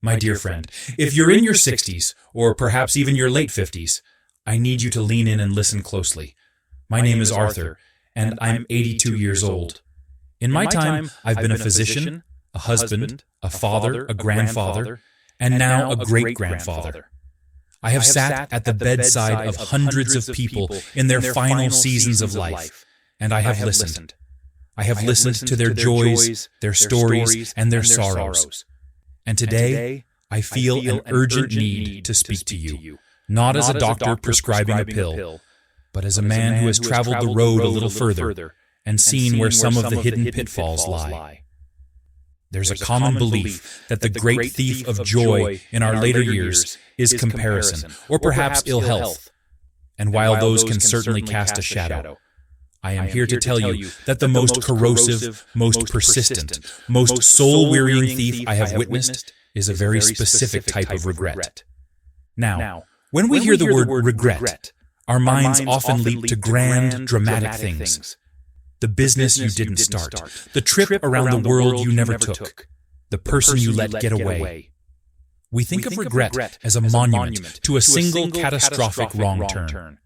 My dear friend, if you're in your 60s, or perhaps even your late 50s, I need you to lean in and listen closely. My name is Arthur, and I'm 82 years old. In my time, I've been a physician, a husband, a father, a grandfather, and now a great-grandfather. I have sat at the bedside of hundreds of people in their final seasons of life, and I have listened. I have listened to their joys, their stories, and their sorrows. And today, I feel an urgent need to speak to you, not as a doctor prescribing a pill, but as a man who has traveled the road a little further and seen where some of the hidden pitfalls lie. There's a common belief that the great thief of joy in our later years is comparison, or perhaps ill health. And while those can certainly cast a shadow, I am here to tell you that the most corrosive, most persistent, most soul-wearying thief I have witnessed is a very specific type of regret. Now, when we hear the word regret, our minds often leap to grand, dramatic things. The business you didn't start, the trip around the world you never took, the person you let get away. We think of regret as a monument to a single catastrophic wrong turn.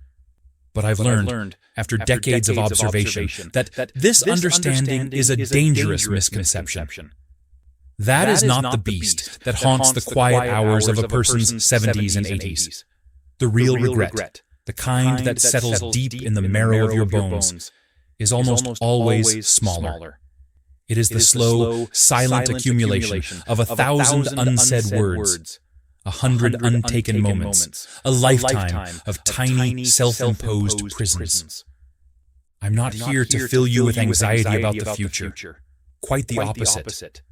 But I've learned, after decades of observation, that this understanding is a dangerous misconception. That is not the beast that haunts the quiet hours of a person's 70s and 80s. The real regret, the kind that settles deep in the marrow of your bones, is almost always smaller. It is the slow, silent accumulation of 1,000 unsaid words, 100 untaken moments, a lifetime of tiny, self-imposed prisons. I'm not here to fill you with anxiety about the future. Quite the opposite.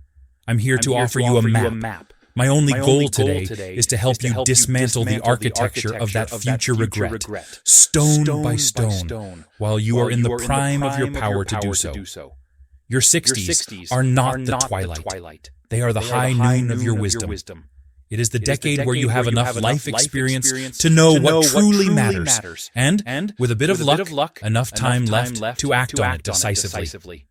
I'm here to offer you a map. My only goal today is to help you dismantle the architecture of that future regret, stone by stone, while you are in the prime of your power to do so. Your 60s are not the twilight. They are the high noon of your wisdom. It is the decade where you have enough life experience to know what truly matters, and, with a bit of luck, enough time left to act on it decisively.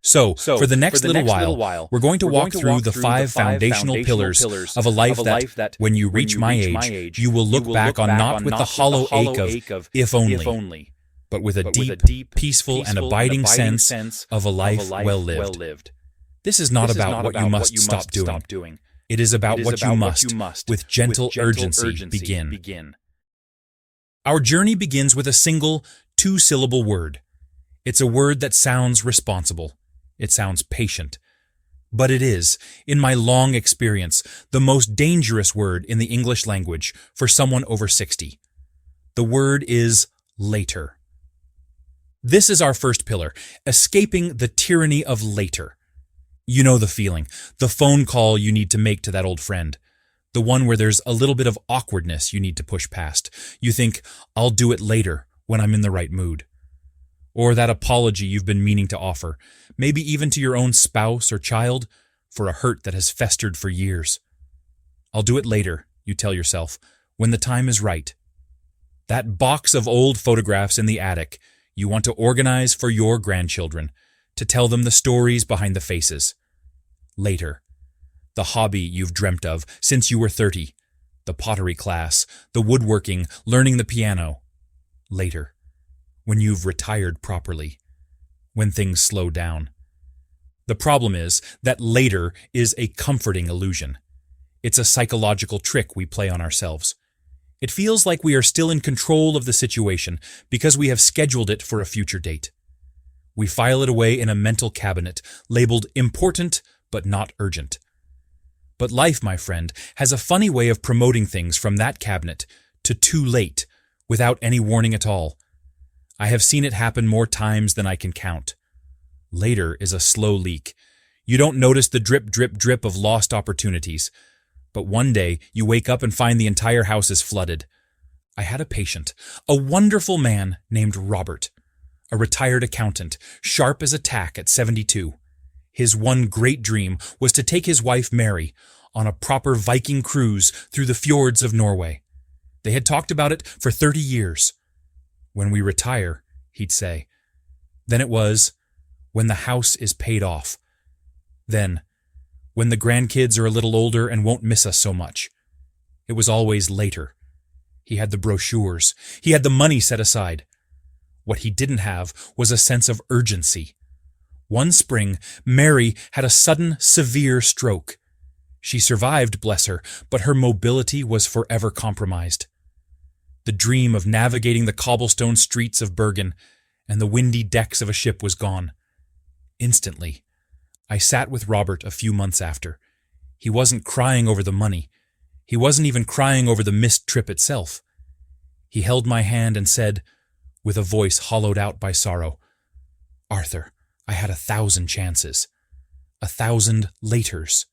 So, for the next little while, we're going to walk through the 5 foundational pillars of a life that, when you reach my age, you will look back on not with the hollow ache of if only, but with a deep, peaceful, and abiding sense of a life well lived. This is not about what you must stop doing. It is about what you must, with gentle urgency, begin. Our journey begins with a single, 2-syllable word. It's a word that sounds responsible. It sounds patient. But it is, in my long experience, the most dangerous word in the English language for someone over 60. The word is later. This is our first pillar, escaping the tyranny of later. You know the feeling, the phone call you need to make to that old friend, the one where there's a little bit of awkwardness you need to push past. You think, I'll do it later when I'm in the right mood. Or that apology you've been meaning to offer, maybe even to your own spouse or child, for a hurt that has festered for years. I'll do it later, you tell yourself, when the time is right. That box of old photographs in the attic you want to organize for your grandchildren, to tell them the stories behind the faces. Later. The hobby you've dreamt of since you were 30, the pottery class, the woodworking, learning the piano. Later. When you've retired properly, when things slow down. The problem is that later is a comforting illusion. It's a psychological trick we play on ourselves. It feels like we are still in control of the situation because we have scheduled it for a future date. We file it away in a mental cabinet labeled important but not urgent. But life, my friend, has a funny way of promoting things from that cabinet to too late without any warning at all. I have seen it happen more times than I can count. Later is a slow leak. You don't notice the drip, drip, drip of lost opportunities. But one day, you wake up and find the entire house is flooded. I had a patient, a wonderful man named Robert, a retired accountant, sharp as a tack at 72. His one great dream was to take his wife Mary on a proper Viking cruise through the fjords of Norway. They had talked about it for 30 years. When we retire, he'd say. Then it was, when the house is paid off. Then, when the grandkids are a little older and won't miss us so much. It was always later. He had the brochures. He had the money set aside. What he didn't have was a sense of urgency. One spring, Mary had a sudden, severe stroke. She survived, bless her, but her mobility was forever compromised. The dream of navigating the cobblestone streets of Bergen and the windy decks of a ship was gone. Instantly. I sat with Robert a few months after. He wasn't crying over the money. He wasn't even crying over the missed trip itself. He held my hand and said, with a voice hollowed out by sorrow, "Arthur, I had 1,000 chances. 1,000 laters.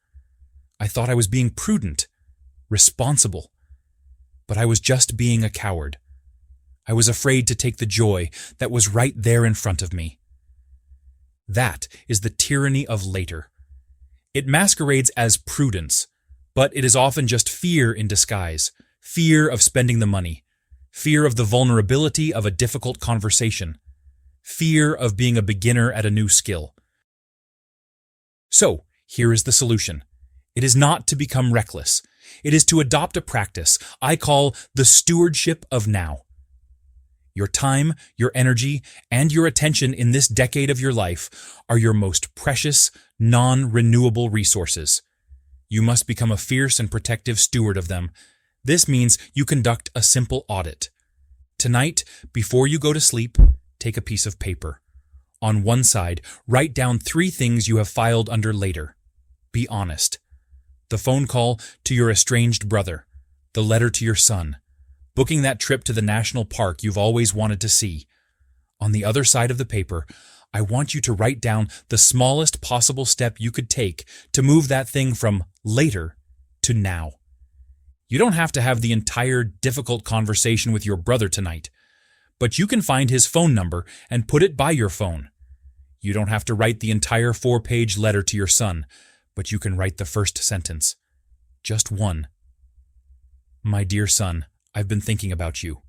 I thought I was being prudent, responsible. But I was just being a coward. I was afraid to take the joy that was right there in front of me." That is the tyranny of later. It masquerades as prudence, but it is often just fear in disguise, fear of spending the money, fear of the vulnerability of a difficult conversation, fear of being a beginner at a new skill. So, here is the solution. It is not to become reckless. It is to adopt a practice I call the stewardship of now. Your time, your energy, and your attention in this decade of your life are your most precious, non-renewable resources. You must become a fierce and protective steward of them. This means you conduct a simple audit. Tonight, before you go to sleep, take a piece of paper. On one side, write down 3 things you have filed under later. Be honest. The phone call to your estranged brother, the letter to your son, booking that trip to the national park you've always wanted to see. On the other side of the paper, I want you to write down the smallest possible step you could take to move that thing from later to now. You don't have to have the entire difficult conversation with your brother tonight, but you can find his phone number and put it by your phone. You don't have to write the entire 4-page letter to your son, but you can write the first sentence. Just one. "My dear son, I've been thinking about you."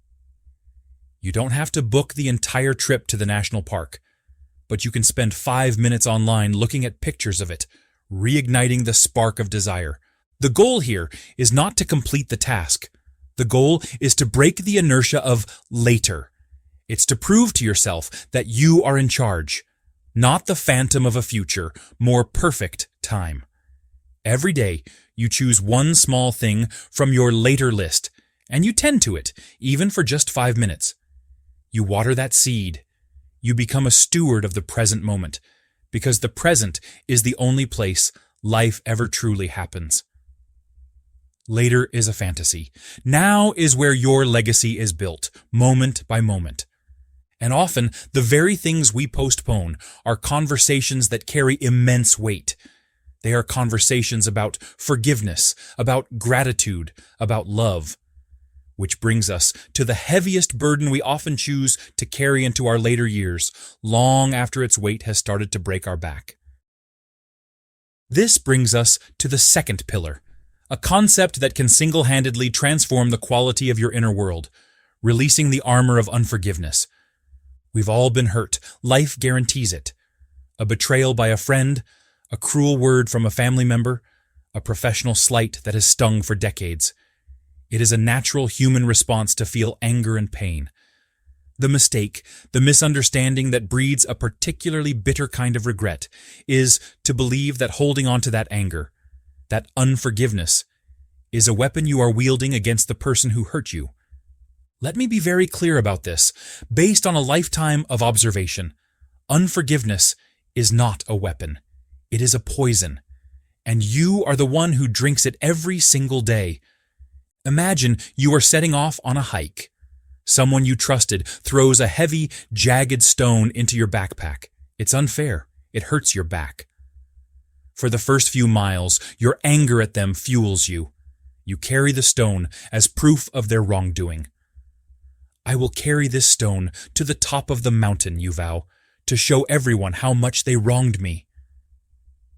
You don't have to book the entire trip to the national park, but you can spend 5 minutes online looking at pictures of it, reigniting the spark of desire. The goal here is not to complete the task. The goal is to break the inertia of later. It's to prove to yourself that you are in charge, not the phantom of a future, more perfect time. Every day, you choose one small thing from your later list, and you tend to it, even for just 5 minutes. You water that seed. You become a steward of the present moment, because the present is the only place life ever truly happens. Later is a fantasy. Now is where your legacy is built, moment by moment. And often, the very things we postpone are conversations that carry immense weight. They are conversations about forgiveness, about gratitude, about love. Which brings us to the heaviest burden we often choose to carry into our later years, long after its weight has started to break our back. This brings us to the second pillar, a concept that can single-handedly transform the quality of your inner world, releasing the armor of unforgiveness. We've all been hurt. Life guarantees it. A betrayal by a friend, a cruel word from a family member, a professional slight that has stung for decades. It is a natural human response to feel anger and pain. The mistake, the misunderstanding that breeds a particularly bitter kind of regret, is to believe that holding on to that anger, that unforgiveness, is a weapon you are wielding against the person who hurt you. Let me be very clear about this. Based on a lifetime of observation, unforgiveness is not a weapon. It is a poison, and you are the one who drinks it every single day. Imagine you are setting off on a hike. Someone you trusted throws a heavy, jagged stone into your backpack. It's unfair. It hurts your back. For the first few miles, your anger at them fuels you. You carry the stone as proof of their wrongdoing. "I will carry this stone to the top of the mountain," you vow, "to show everyone how much they wronged me."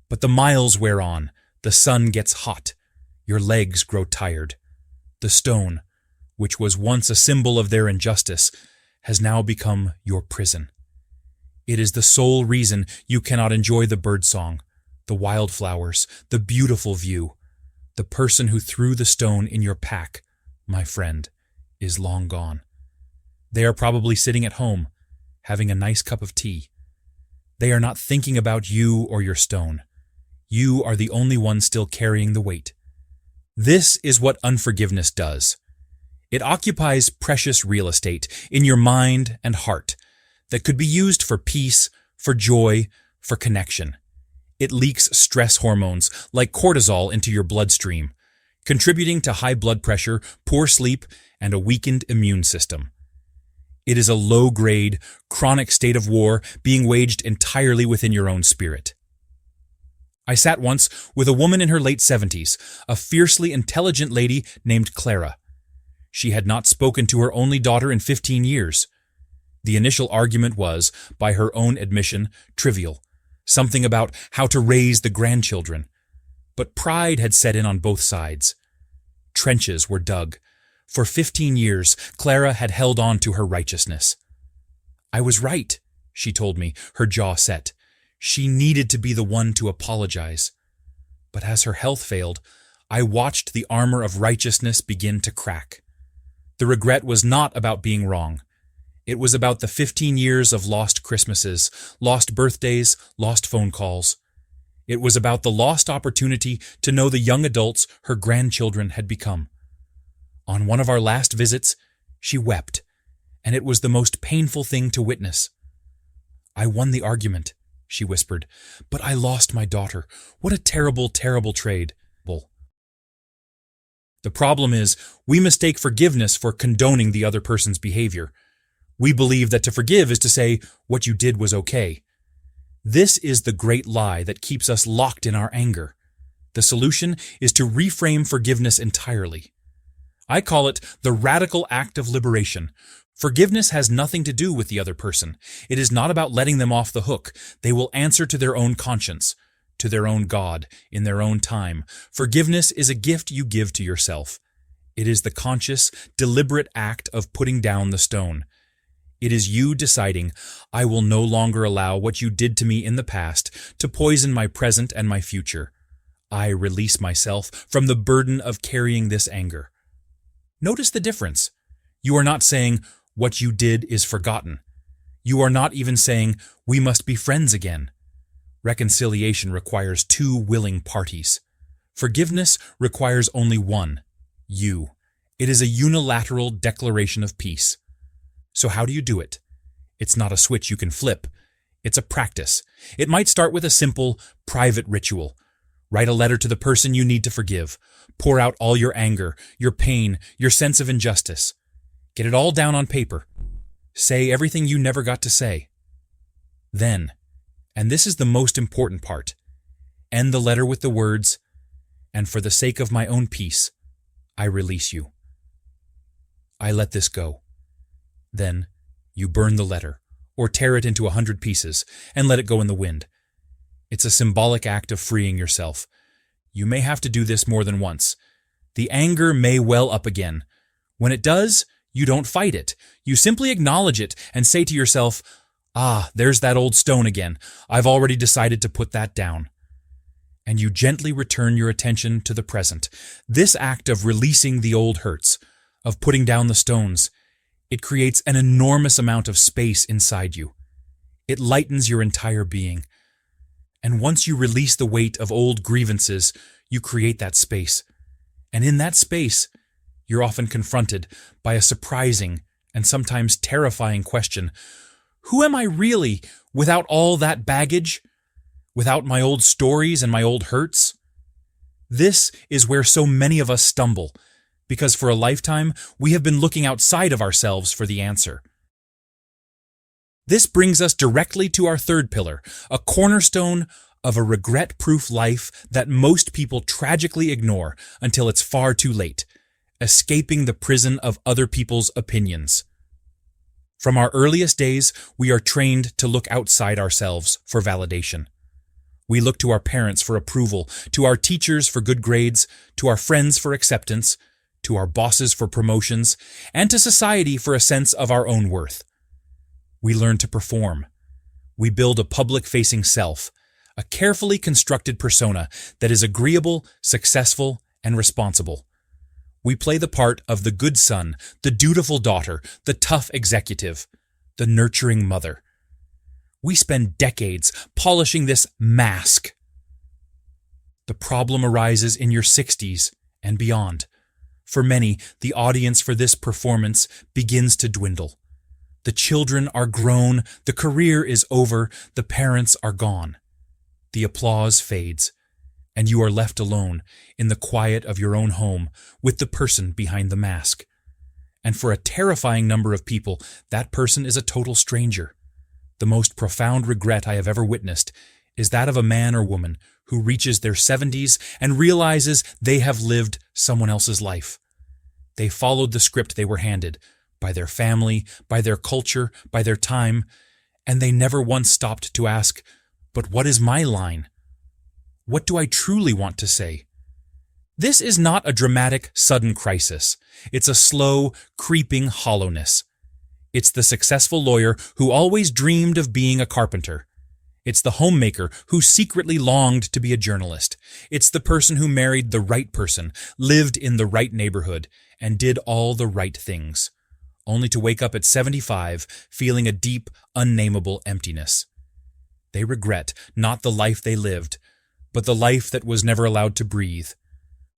But the miles wear on, the sun gets hot, your legs grow tired. The stone, which was once a symbol of their injustice, has now become your prison. It is the sole reason you cannot enjoy the birdsong, the wildflowers, the beautiful view. The person who threw the stone in your pack, my friend, is long gone. They are probably sitting at home, having a nice cup of tea. They are not thinking about you or your stone. You are the only one still carrying the weight. This is what unforgiveness does. It occupies precious real estate in your mind and heart that could be used for peace, for joy, for connection. It leaks stress hormones like cortisol into your bloodstream, contributing to high blood pressure, poor sleep, and a weakened immune system. It is a low-grade, chronic state of war being waged entirely within your own spirit. I sat once with a woman in her late 70s, a fiercely intelligent lady named Clara. She had not spoken to her only daughter in 15 years. The initial argument was, by her own admission, trivial, something about how to raise the grandchildren. But pride had set in on both sides. Trenches were dug. For 15 years, Clara had held on to her righteousness. I was right, she told me, her jaw set. She needed to be the one to apologize. But as her health failed, I watched the armor of righteousness begin to crack. The regret was not about being wrong. It was about the 15 years of lost Christmases, lost birthdays, lost phone calls. It was about the lost opportunity to know the young adults her grandchildren had become. On one of our last visits, she wept, and it was the most painful thing to witness. I won the argument, she whispered, but I lost my daughter. What a terrible, terrible trade. The problem is, we mistake forgiveness for condoning the other person's behavior. We believe that to forgive is to say, what you did was okay. This is the great lie that keeps us locked in our anger. The solution is to reframe forgiveness entirely. I call it the radical act of liberation. Forgiveness has nothing to do with the other person. It is not about letting them off the hook. They will answer to their own conscience, to their own God, in their own time. Forgiveness is a gift you give to yourself. It is the conscious, deliberate act of putting down the stone. It is you deciding, I will no longer allow what you did to me in the past to poison my present and my future. I release myself from the burden of carrying this anger. Notice the difference. You are not saying, what you did is forgotten. You are not even saying, we must be friends again. Reconciliation requires two willing parties. Forgiveness requires only one, you. It is a unilateral declaration of peace. So how do you do it? It's not a switch you can flip. It's a practice. It might start with a simple, private ritual. Write a letter to the person you need to forgive. Pour out all your anger, your pain, your sense of injustice. Get it all down on paper. Say everything you never got to say. Then, and this is the most important part, end the letter with the words, and for the sake of my own peace, I release you. I let this go. Then, you burn the letter, or tear it into 100 pieces, and let it go in the wind. It's a symbolic act of freeing yourself. You may have to do this more than once. The anger may well up again. When it does, you don't fight it. You simply acknowledge it and say to yourself, there's that old stone again. I've already decided to put that down. And you gently return your attention to the present. This act of releasing the old hurts, of putting down the stones, it creates an enormous amount of space inside you. It lightens your entire being. And once you release the weight of old grievances, you create that space. And in that space, you're often confronted by a surprising and sometimes terrifying question. Who am I really without all that baggage? Without my old stories and my old hurts? This is where so many of us stumble, because for a lifetime, we have been looking outside of ourselves for the answer. This brings us directly to our third pillar, a cornerstone of a regret-proof life that most people tragically ignore until it's far too late, escaping the prison of other people's opinions. From our earliest days, we are trained to look outside ourselves for validation. We look to our parents for approval, to our teachers for good grades, to our friends for acceptance, to our bosses for promotions, and to society for a sense of our own worth. We learn to perform. We build a public-facing self, a carefully constructed persona that is agreeable, successful, and responsible. We play the part of the good son, the dutiful daughter, the tough executive, the nurturing mother. We spend decades polishing this mask. The problem arises in your 60s and beyond. For many, the audience for this performance begins to dwindle. The children are grown, the career is over, the parents are gone. The applause fades, and you are left alone in the quiet of your own home with the person behind the mask. And for a terrifying number of people, that person is a total stranger. The most profound regret I have ever witnessed is that of a man or woman who reaches their 70s and realizes they have lived someone else's life. They followed the script they were handed, by their family, by their culture, by their time, and they never once stopped to ask, but what is my line? What do I truly want to say? This is not a dramatic, sudden crisis. It's a slow, creeping hollowness. It's the successful lawyer who always dreamed of being a carpenter. It's the homemaker who secretly longed to be a journalist. It's the person who married the right person, lived in the right neighborhood, and did all the right things, only to wake up at 75 feeling a deep, unnameable emptiness. They regret not the life they lived, but the life that was never allowed to breathe.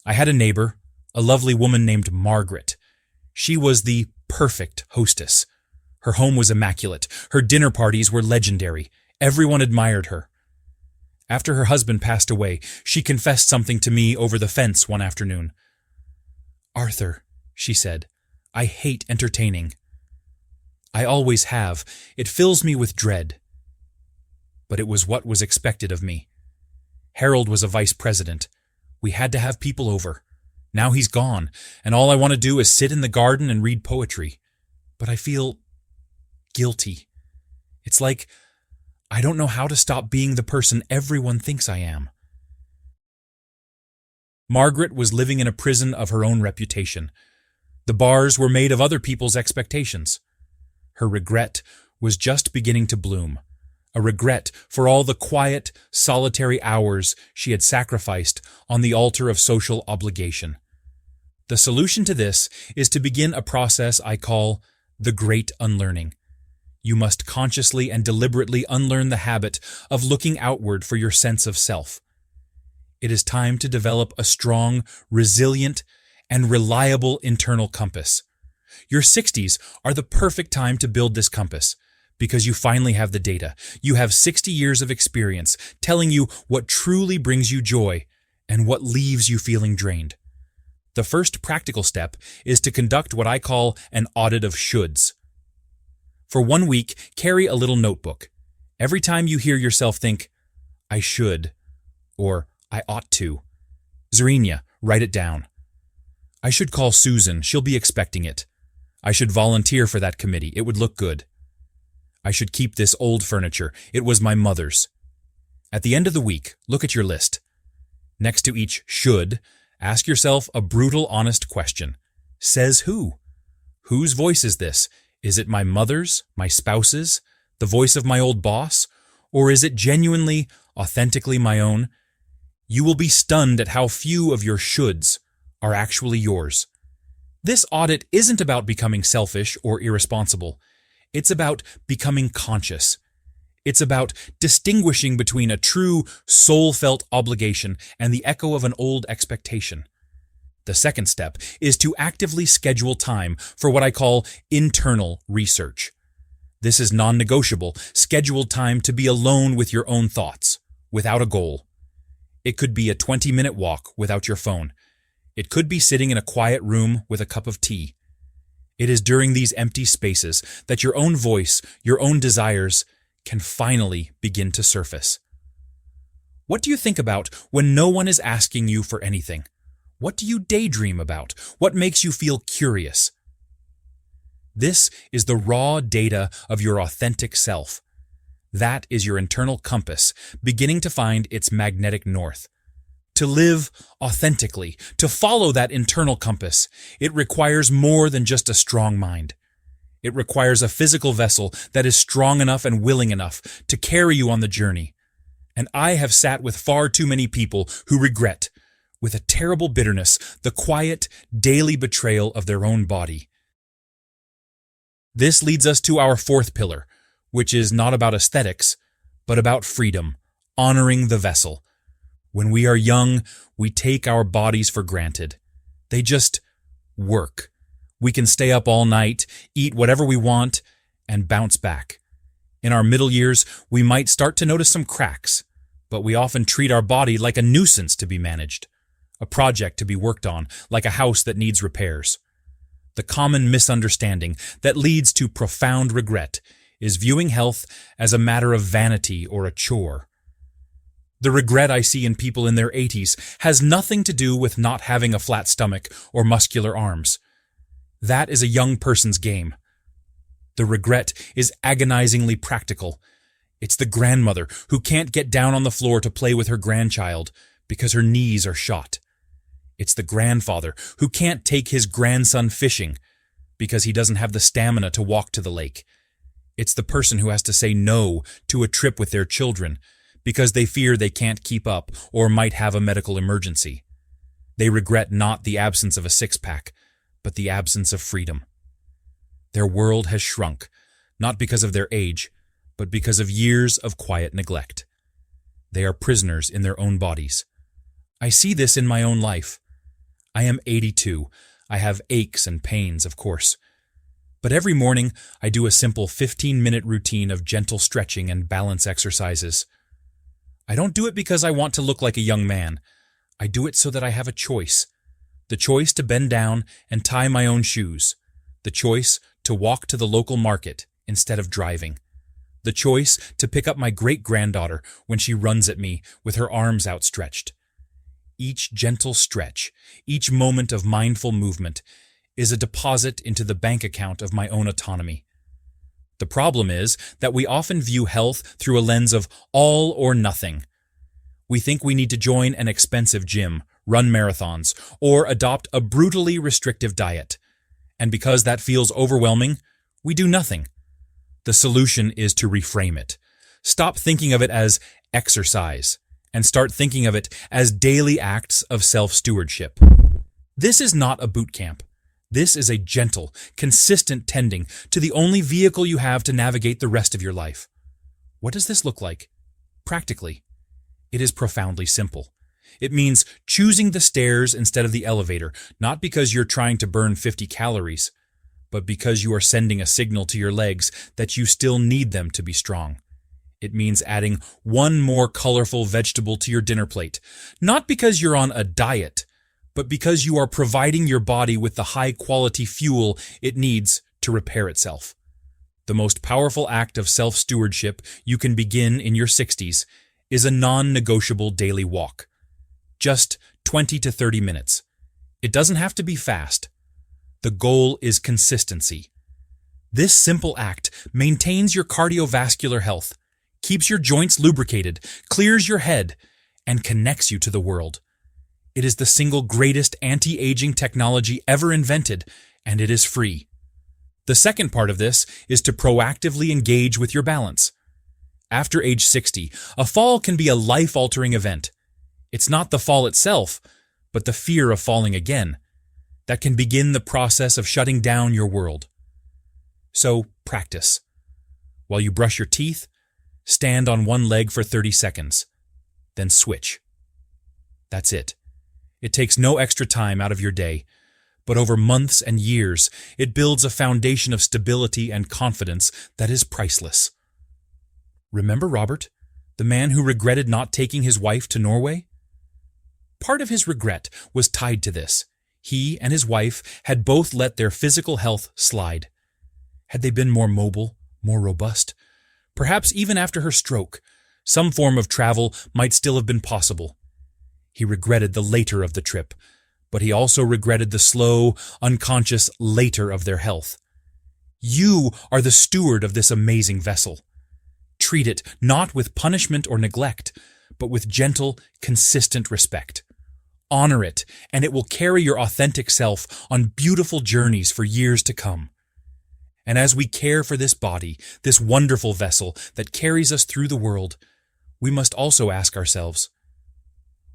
I had a neighbor, a lovely woman named Margaret. She was the perfect hostess. Her home was immaculate. Her dinner parties were legendary. Everyone admired her. After her husband passed away, she confessed something to me over the fence one afternoon. "Arthur," she said, "I hate entertaining. I always have. It fills me with dread." But it was what was expected of me. Harold was a vice president. We had to have people over. Now he's gone, and all I want to do is sit in the garden and read poetry. But I feel guilty. It's like I don't know how to stop being the person everyone thinks I am. Margaret was living in a prison of her own reputation. The bars were made of other people's expectations. Her regret was just beginning to bloom. A regret for all the quiet, solitary hours she had sacrificed on the altar of social obligation. The solution to this is to begin a process I call the Great Unlearning. You must consciously and deliberately unlearn the habit of looking outward for your sense of self. It is time to develop a strong, resilient, and reliable internal compass. Your 60s are the perfect time to build this compass, because you finally have the data. You have 60 years of experience telling you what truly brings you joy and what leaves you feeling drained. The first practical step is to conduct what I call an audit of shoulds. For 1 week, carry a little notebook. Every time you hear yourself think, "I should," or "I ought to," Zarinya, write it down. "I should call Susan, she'll be expecting it. I should volunteer for that committee, it would look good. I should keep this old furniture, it was my mother's." At the end of the week, look at your list. Next to each should, ask yourself a brutal, honest question. Says who? Whose voice is this? Is it my mother's, my spouse's, the voice of my old boss? Or is it genuinely, authentically my own? You will be stunned at how few of your shoulds are actually yours. This audit isn't about becoming selfish or irresponsible. It's about becoming conscious. It's about distinguishing between a true, soul-felt obligation and the echo of an old expectation. The second step is to actively schedule time for what I call internal research. This is non-negotiable, scheduled time to be alone with your own thoughts, without a goal. It could be a 20-minute walk without your phone. It could be sitting in a quiet room with a cup of tea. It is during these empty spaces that your own voice, your own desires, can finally begin to surface. What do you think about when no one is asking you for anything? What do you daydream about? What makes you feel curious? This is the raw data of your authentic self. That is your internal compass, beginning to find its magnetic north. To live authentically, to follow that internal compass, it requires more than just a strong mind. It requires a physical vessel that is strong enough and willing enough to carry you on the journey, And I have sat with far too many people who regret, with a terrible bitterness, the quiet, daily betrayal of their own body. This leads us to our fourth pillar, which is not about aesthetics, but about freedom, honoring the vessel. When we are young, we take our bodies for granted. They just work. We can stay up all night, eat whatever we want, and bounce back. In our middle years, we might start to notice some cracks, but we often treat our body like a nuisance to be managed, a project to be worked on, like a house that needs repairs. The common misunderstanding that leads to profound regret is viewing health as a matter of vanity or a chore. The regret I see in people in their 80s has nothing to do with not having a flat stomach or muscular arms. That is a young person's game. The regret is agonizingly practical. It's the grandmother who can't get down on the floor to play with her grandchild because her knees are shot. It's the grandfather who can't take his grandson fishing because he doesn't have the stamina to walk to the lake. It's the person who has to say no to a trip with their children because they fear they can't keep up or might have a medical emergency. They regret not the absence of a six-pack, but the absence of freedom. Their world has shrunk, not because of their age, but because of years of quiet neglect. They are prisoners in their own bodies. I see this in my own life. I am 82. I have aches and pains, of course. But every morning, I do a simple 15-minute routine of gentle stretching and balance exercises. I don't do it because I want to look like a young man. I do it so that I have a choice. The choice to bend down and tie my own shoes. The choice to walk to the local market instead of driving. The choice to pick up my great-granddaughter when she runs at me with her arms outstretched. Each gentle stretch, each moment of mindful movement, is a deposit into the bank account of my own autonomy. The problem is that we often view health through a lens of all or nothing. We think we need to join an expensive gym, run marathons, or adopt a brutally restrictive diet. And because that feels overwhelming, we do nothing. The solution is to reframe it. Stop thinking of it as exercise and start thinking of it as daily acts of self-stewardship. This is not a boot camp. This is a gentle, consistent tending to the only vehicle you have to navigate the rest of your life. What does this look like? Practically, it is profoundly simple. It means choosing the stairs instead of the elevator, not because you're trying to burn 50 calories, but because you are sending a signal to your legs that you still need them to be strong. It means adding one more colorful vegetable to your dinner plate, not because you're on a diet, but because you are providing your body with the high-quality fuel it needs to repair itself. The most powerful act of self-stewardship you can begin in your 60s is a non-negotiable daily walk. Just 20 to 30 minutes. It doesn't have to be fast. The goal is consistency. This simple act maintains your cardiovascular health, keeps your joints lubricated, clears your head, and connects you to the world. It is the single greatest anti-aging technology ever invented, and it is free. The second part of this is to proactively engage with your balance. After age 60, a fall can be a life-altering event. It's not the fall itself, but the fear of falling again, that can begin the process of shutting down your world. So, practice. While you brush your teeth, stand on one leg for 30 seconds, then switch. That's it. It takes no extra time out of your day, but over months and years, it builds a foundation of stability and confidence that is priceless. Remember Robert, the man who regretted not taking his wife to Norway? Part of his regret was tied to this. He and his wife had both let their physical health slide. Had they been more mobile, more robust? Perhaps even after her stroke, some form of travel might still have been possible. He regretted the later of the trip, but he also regretted the slow, unconscious later of their health. You are the steward of this amazing vessel. Treat it not with punishment or neglect, but with gentle, consistent respect. Honor it, and it will carry your authentic self on beautiful journeys for years to come. And as we care for this body, this wonderful vessel that carries us through the world, we must also ask ourselves,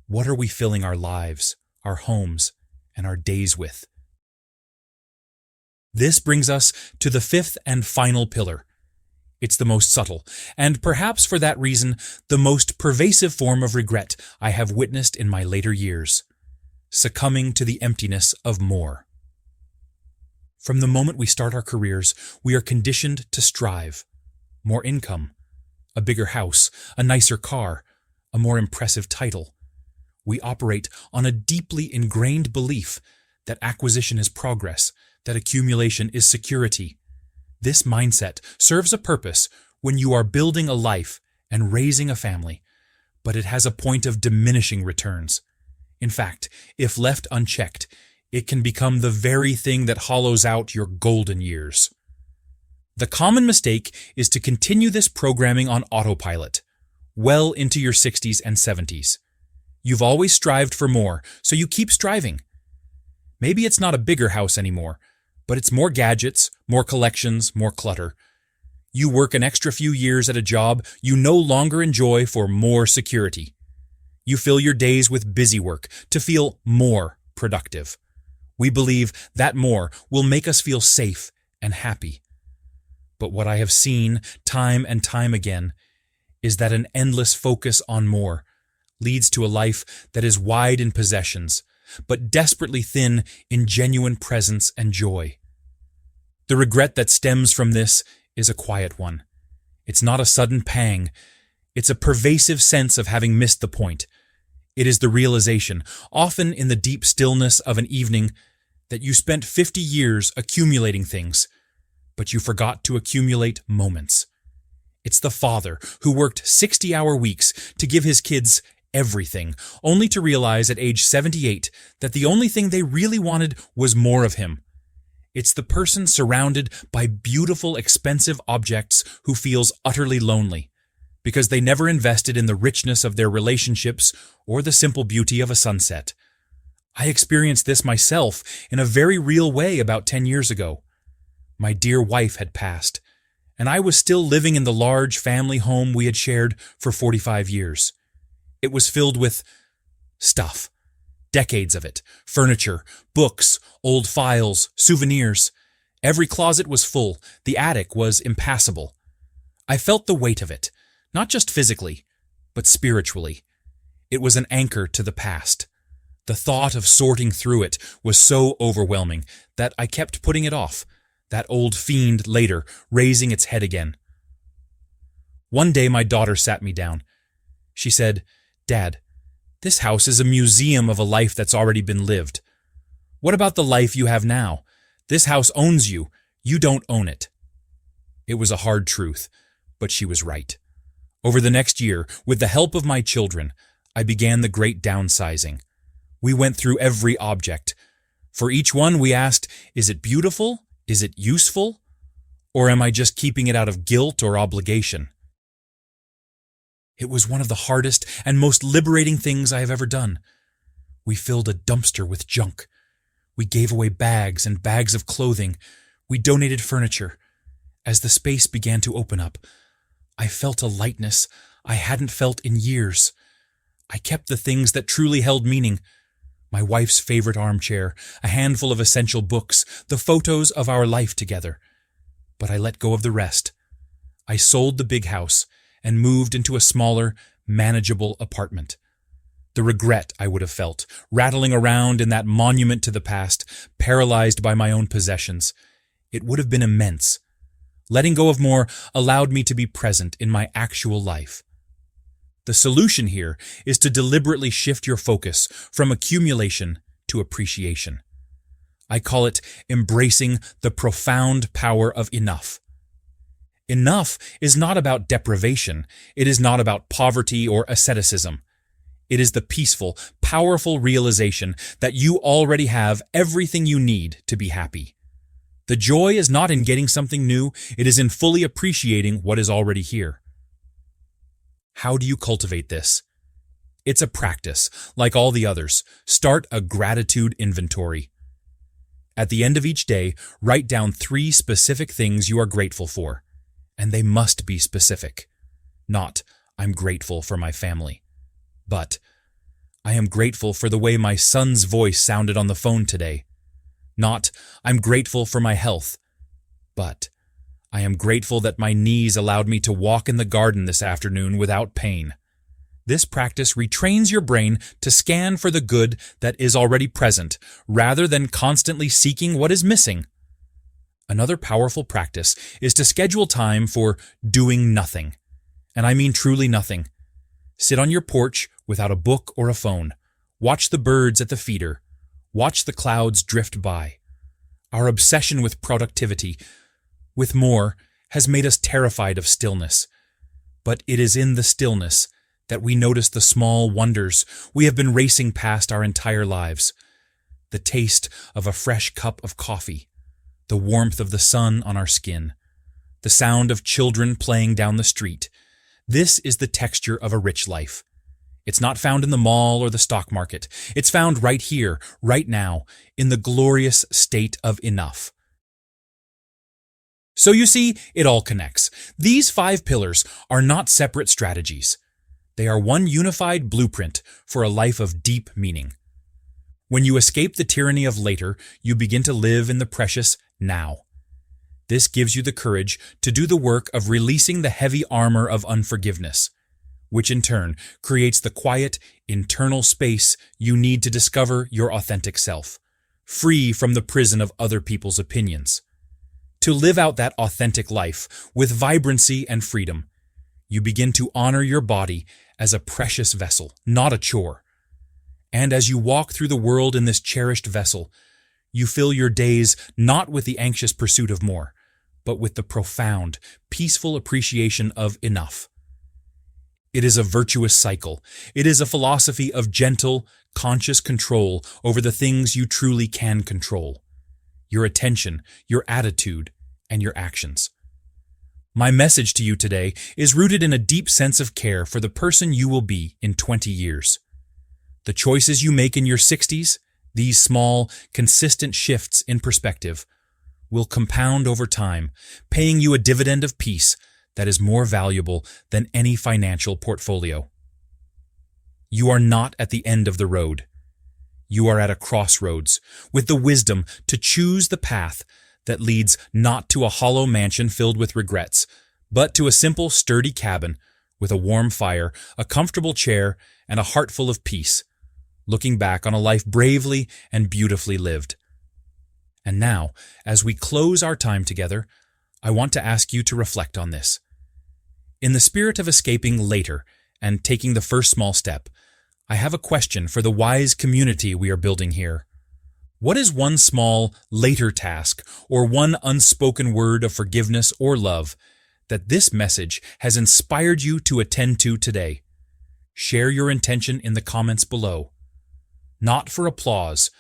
what are we filling our lives, our homes, and our days with? This brings us to the fifth and final pillar. It's the most subtle, and perhaps for that reason, the most pervasive form of regret I have witnessed in my later years: succumbing to the emptiness of more. From the moment we start our careers, we are conditioned to strive. More income, a bigger house, a nicer car, a more impressive title. We operate on a deeply ingrained belief that acquisition is progress, that accumulation is security. This mindset serves a purpose when you are building a life and raising a family, but it has a point of diminishing returns. In fact, if left unchecked, it can become the very thing that hollows out your golden years. The common mistake is to continue this programming on autopilot, well into your 60s and 70s. You've always strived for more, so you keep striving. Maybe it's not a bigger house anymore, but it's more gadgets, more collections, more clutter. You work an extra few years at a job you no longer enjoy for more security. You fill your days with busy work to feel more productive. We believe that more will make us feel safe and happy. But what I have seen time and time again is that an endless focus on more leads to a life that is wide in possessions, but desperately thin in genuine presence and joy. The regret that stems from this is a quiet one. It's not a sudden pang. It's a pervasive sense of having missed the point. It is the realization, often in the deep stillness of an evening, that you spent 50 years accumulating things, but you forgot to accumulate moments. It's the father who worked 60-hour weeks to give his kids everything, only to realize at age 78 that the only thing they really wanted was more of him. It's the person surrounded by beautiful, expensive objects who feels utterly lonely, because they never invested in the richness of their relationships or the simple beauty of a sunset. I experienced this myself in a very real way about 10 years ago. My dear wife had passed, and I was still living in the large family home we had shared for 45 years. It was filled with stuff, decades of it, furniture, books, old files, souvenirs. Every closet was full, the attic was impassable. I felt the weight of it, not just physically, but spiritually. It was an anchor to the past. The thought of sorting through it was so overwhelming that I kept putting it off, that old fiend later raising its head again. One day my daughter sat me down. She said, "Dad, this house is a museum of a life that's already been lived. What about the life you have now? This house owns you. You don't own it." It was a hard truth, but she was right. Over the next year, with the help of my children, I began the great downsizing. We went through every object. For each one, we asked, is it beautiful? Is it useful? Or am I just keeping it out of guilt or obligation? It was one of the hardest and most liberating things I have ever done. We filled a dumpster with junk. We gave away bags and bags of clothing. We donated furniture. As the space began to open up, I felt a lightness I hadn't felt in years. I kept the things that truly held meaning: my wife's favorite armchair, a handful of essential books, the photos of our life together. But I let go of the rest. I sold the big house and moved into a smaller, manageable apartment. The regret I would have felt, rattling around in that monument to the past, paralyzed by my own possessions, it would have been immense. Letting go of more allowed me to be present in my actual life. The solution here is to deliberately shift your focus from accumulation to appreciation. I call it embracing the profound power of enough. Enough is not about deprivation. It is not about poverty or asceticism. It is the peaceful, powerful realization that you already have everything you need to be happy. The joy is not in getting something new. It is in fully appreciating what is already here. How do you cultivate this? It's a practice, like all the others. Start a gratitude inventory. At the end of each day, write down 3 specific things you are grateful for, and they must be specific. Not, I'm grateful for my family. But I am grateful for the way my son's voice sounded on the phone today. Not, I'm grateful for my health. But I am grateful that my knees allowed me to walk in the garden this afternoon without pain. This practice retrains your brain to scan for the good that is already present, rather than constantly seeking what is missing. Another powerful practice is to schedule time for doing nothing. And I mean truly nothing. Sit on your porch without a book or a phone. Watch the birds at the feeder. Watch the clouds drift by. Our obsession with productivity, with more, has made us terrified of stillness. But it is in the stillness that we notice the small wonders we have been racing past our entire lives. The taste of a fresh cup of coffee, the warmth of the sun on our skin, the sound of children playing down the street. This is the texture of a rich life. It's not found in the mall or the stock market. It's found right here, right now, in the glorious state of enough. So you see, it all connects. These 5 pillars are not separate strategies. They are one unified blueprint for a life of deep meaning. When you escape the tyranny of later, you begin to live in the precious now. This gives you the courage to do the work of releasing the heavy armor of unforgiveness, which in turn creates the quiet, internal space you need to discover your authentic self, free from the prison of other people's opinions. To live out that authentic life with vibrancy and freedom, you begin to honor your body as a precious vessel, not a chore. And as you walk through the world in this cherished vessel, you fill your days not with the anxious pursuit of more, but with the profound, peaceful appreciation of enough. It is a virtuous cycle. It is a philosophy of gentle, conscious control over the things you truly can control: your attention, your attitude, and your actions. My message to you today is rooted in a deep sense of care for the person you will be in 20 years. The choices you make in your 60s, these small, consistent shifts in perspective, will compound over time, paying you a dividend of peace that is more valuable than any financial portfolio. You are not at the end of the road. You are at a crossroads, with the wisdom to choose the path that leads not to a hollow mansion filled with regrets, but to a simple, sturdy cabin with a warm fire, a comfortable chair, and a heart full of peace, looking back on a life bravely and beautifully lived. And now, as we close our time together, I want to ask you to reflect on this. In the spirit of escaping later and taking the first small step, I have a question for the wise community we are building here. What is one small later task or one unspoken word of forgiveness or love that this message has inspired you to attend to today? Share your intention in the comments below. Not for applause,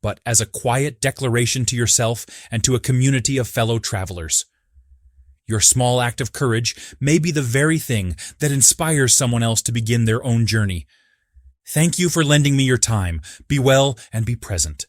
but as a quiet declaration to yourself and to a community of fellow travelers. Your small act of courage may be the very thing that inspires someone else to begin their own journey. Thank you for lending me your time. Be well and be present.